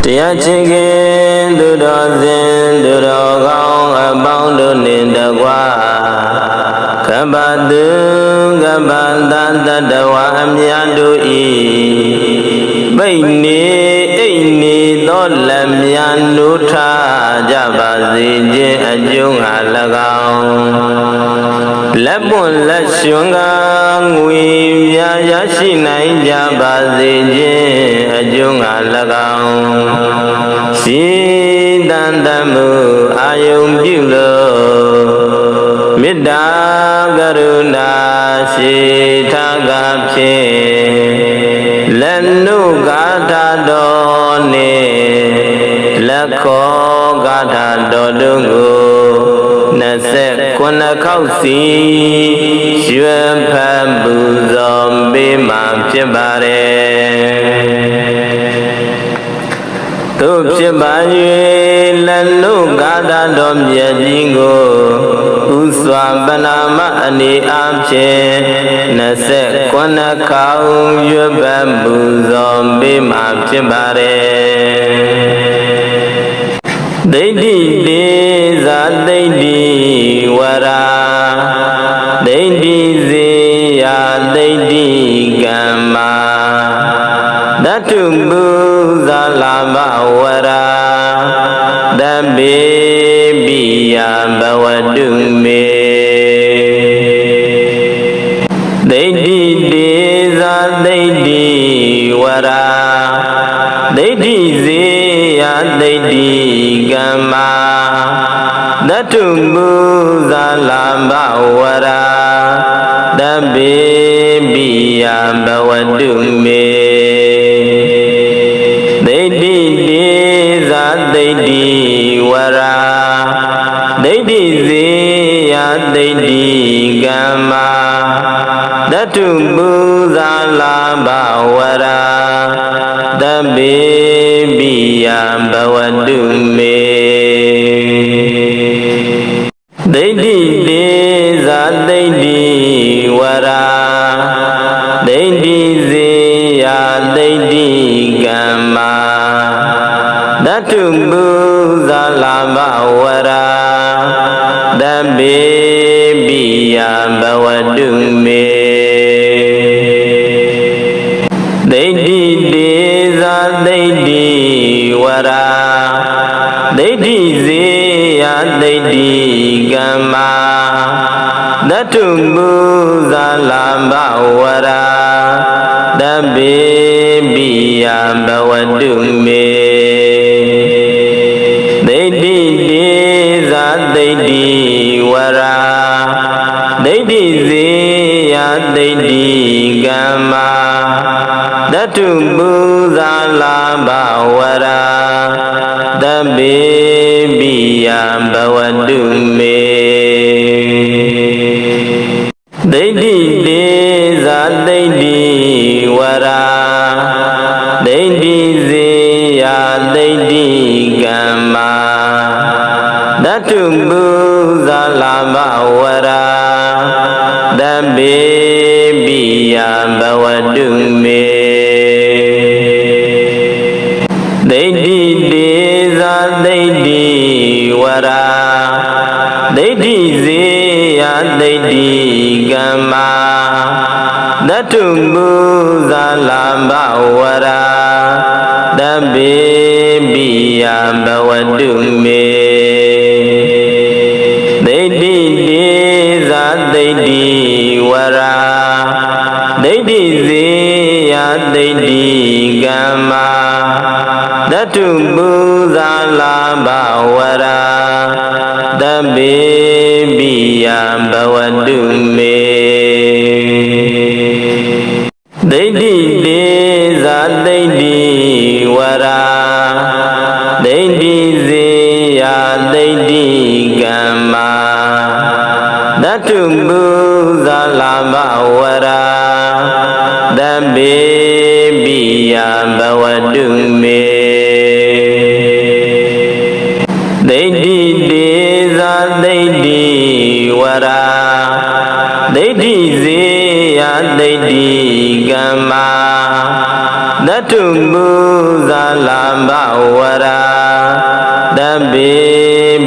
တရားချင်းခင်သူတော်စဉ်သူတော်ကောင်းအပေါင်းတို့နှင့်တကွာကပ္ပတုကပ္ပတတတဝအမြတ်တို့ဤပိတ်နေအိတ်နေသောလက်မြန်တို့ထားကြပါစေခြင်းအကျိုးငါ၎င်းလက်ပွန်လက်ရွှန်ကငွေပြာရရှိနိုင်ကြပါစေခြင်းအကျိုးငါ၎င်းရှိတန်တမှုအာယုံပြုလို့မေတ္တာကရုဏာရှိထားကဖြင့်လက်နုဂါထာတော်နှင့်လက်ခောဂါထာတော်တို့ကို29ခေါက်စီရွယ်ဖတ်ပူဇော်ပေးမှာဖြစ်ပါတယ်တို့ဖြစ်ပါ၍လက်နုဂါထာတော်မြတ်ကြီးကိုဥစွာပနာမအနေအားဖြင့်29ခေါက်ရွယ်ဖတ်ပူဇော်ပေးမှာဖြစ်ပါတယ်ဒိဋ္ဌိတေဇာဒိဋ္ဌိဝရာဒိဋ္ဌိဇေယဒိဋ္ဌိကမ္မာတတုပုဇာလာဘဝရာတပေပိယဘဝတုမေဒိဋ္ဌိတေဇာဒိဋ္ဌိဝရာဒိဋ္ဌိဇေယဒိဋ္ဌိကမ္မာတတုပုဇာလာဘဝရာတပေပိယဘဝတုမေဒိဋ္ဌိတေဇာဒိဋ္ဌိဝရာဒိဋ္ဌိဇေယဒိဋ္ဌိကမ္မာတတုပုဇာလာဘဝရာတပေပိယဘဝတုမေဒိဋ္ဌိတေဇာဒိဋ္ဌိဝရာဒိဋ္ဌိဇေယဒိဋ္ဌိကမ္မာတတုပုဇာလာဘဝရာတပေပိယဘဝတုမေဒိဋ္ဌိတေဇာဒိဋ္ဌိဝရာဒိဋ္ဌိဇေယဒိဋ္ဌိကမ္မာတတုပုဇာလာဘဝရာတပေပိယဘဝတုမေဒိဋ္ဌိတေဇာဒိဋ္ဌိဝရာဒိဋ္ဌိဇေယဒိဋ္ဌိကမ္မာတတုပုဇာလာဘဝရာတပေပိယဘဝတုမေဒိဋ္ဌိတေဇာဒိဋ္ဌိဝရာဒိဋ္ဌိဇေယဒိဋ္ဌိကမ္မာတတုပုဇာလာဘဝရာတပေပိယဘဝတုမေဒိဋ္ဌိတေဇာဒိဋ္ဌိဝရာဒိဋ္ဌိဇေယဒိဋ္ဌိကမ္မာတတုပုဇာလာဘဝရာတပေပိယဘဝတုမေဒိဋ္ဌိတေဇာဒိဋ္ဌိဝရာဒိဋ္ဌိဇေယဒိဋ္ဌိကမ္မာတတုပုဇာလာဘဝရာတပေပိယဘဝတုမေဒိဋ္ဌိတေဇာဒိဋ္ဌိဝရာဒိဋ္ဌိဇေယဒိဋ္ဌိကမ္မာတတုပုဇာလာဘဝရာတပေပိယဘဝတုမေဒိဋ္ဌိတေဇာဒိဋ္ဌိဝရာဒိဋ္ဌိဇေယဒိဋ္ဌိကမ္မာတတုပုဇာလာ bha wara Dabbe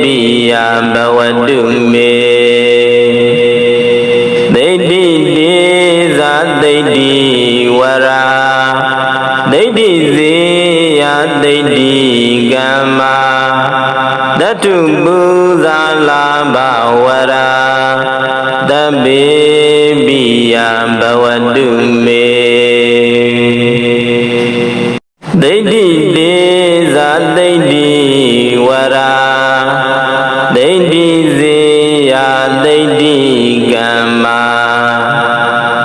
biya bhavatu me Deiti deza deiti wara Deiti zeya deiti gamma Datu buza labha wara Dabbe biya bhavatu me Deiti deza deiti wara Deiti zeya deiti gamma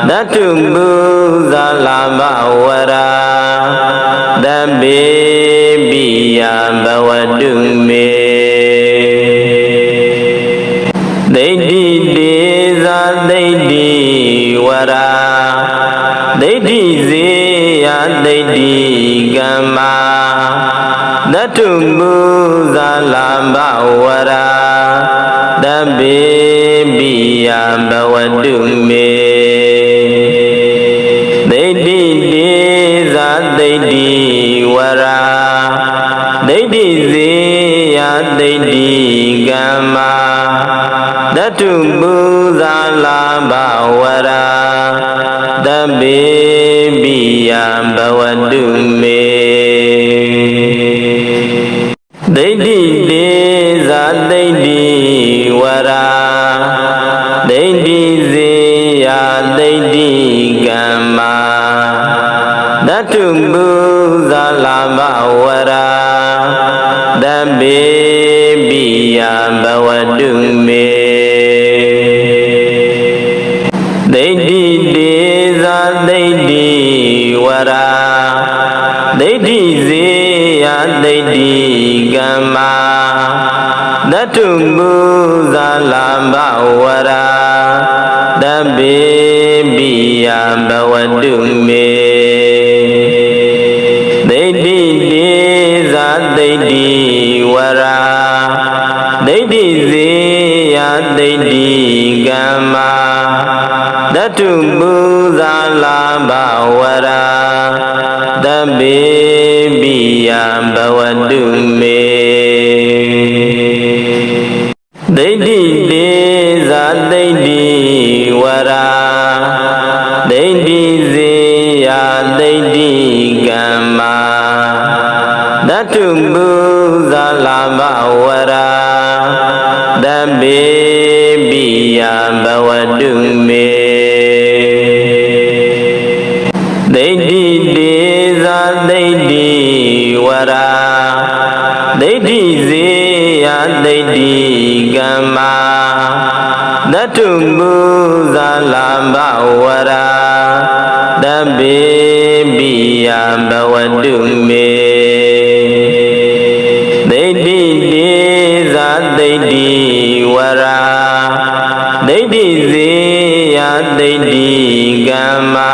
Datu buza labha wara Dabbe biya bhavatu me Deiti deza deiti wara Deiti zeya deiti gamma Datu buza labha wara Dabbe biya bhavatu me Deiti deza deiti wara Deiti zeya deiti gamma Datu buza labha wara Dabbe biya bhavatu me Deiti deza deiti wara Deiti zeya deiti gamma Datu buza labha wara Dabbe biya bhavatu me Deiti deza deiti wara Deiti zeya deiti gamma Datu buza labha wara Dabbe biya bhavatu me Deiti deza deiti wara Deiti zeya deiti gamma Datu buza labha wara Dabbe biya bhavatu me Deiti deza deiti wara Deiti zeya deiti gamma Datu buza labha wara Dabbe biya bhavatu me Deiti deza deiti wara Deiti zeya deiti gamma Datu buza labha wara Dabbe biya bhavatu me Deiti deza deiti wara Deiti zeya deiti gamma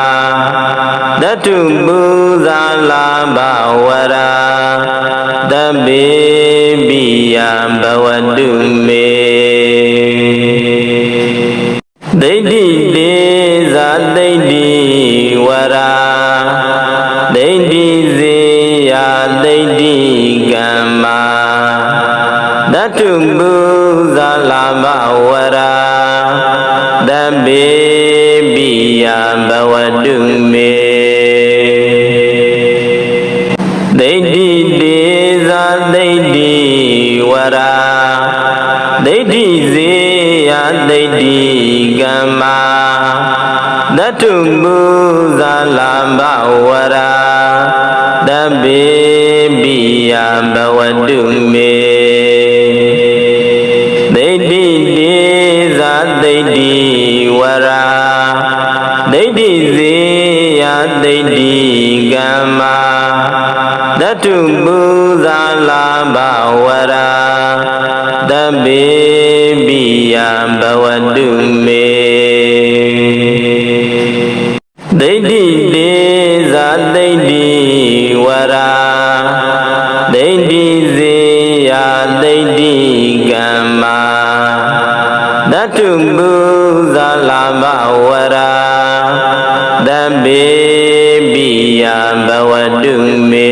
Datu buza labha wara Dabbe biya bhavatu me Deiti deza deiti wara Deiti zeya deiti gamma Datu buza labha wara Dabbe biya bhavatu me Deiti deza deiti wara Deiti zeya deiti gamma Datu buza labha wara Dabbe biya bhavatu me Deiti deza deiti wara Deiti zeya deiti gamma Datu buza labha wara Dabbe biya bhavatu me Deiti deza deiti wara Deiti zeya deiti gamma Datu buza labha wara Dabbe biya bhavatu me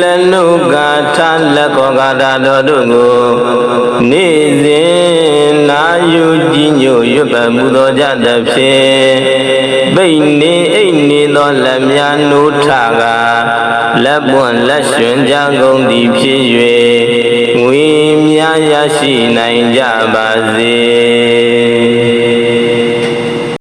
လနုကာထလက်ခောကာတာတော်တို့ကိုနေ့စဉ်နာယူကြည်ညိုရွတ်ပတ်မှုသောကြသဖြင့်ပိတ်နေအိတ်နေသောလက်များနိုးထကလက်ပွန့်လက်ရွှင်ကြကုန်သည်ဖြစ်၍ငွေများရရှိနိုင်ကြပါစေ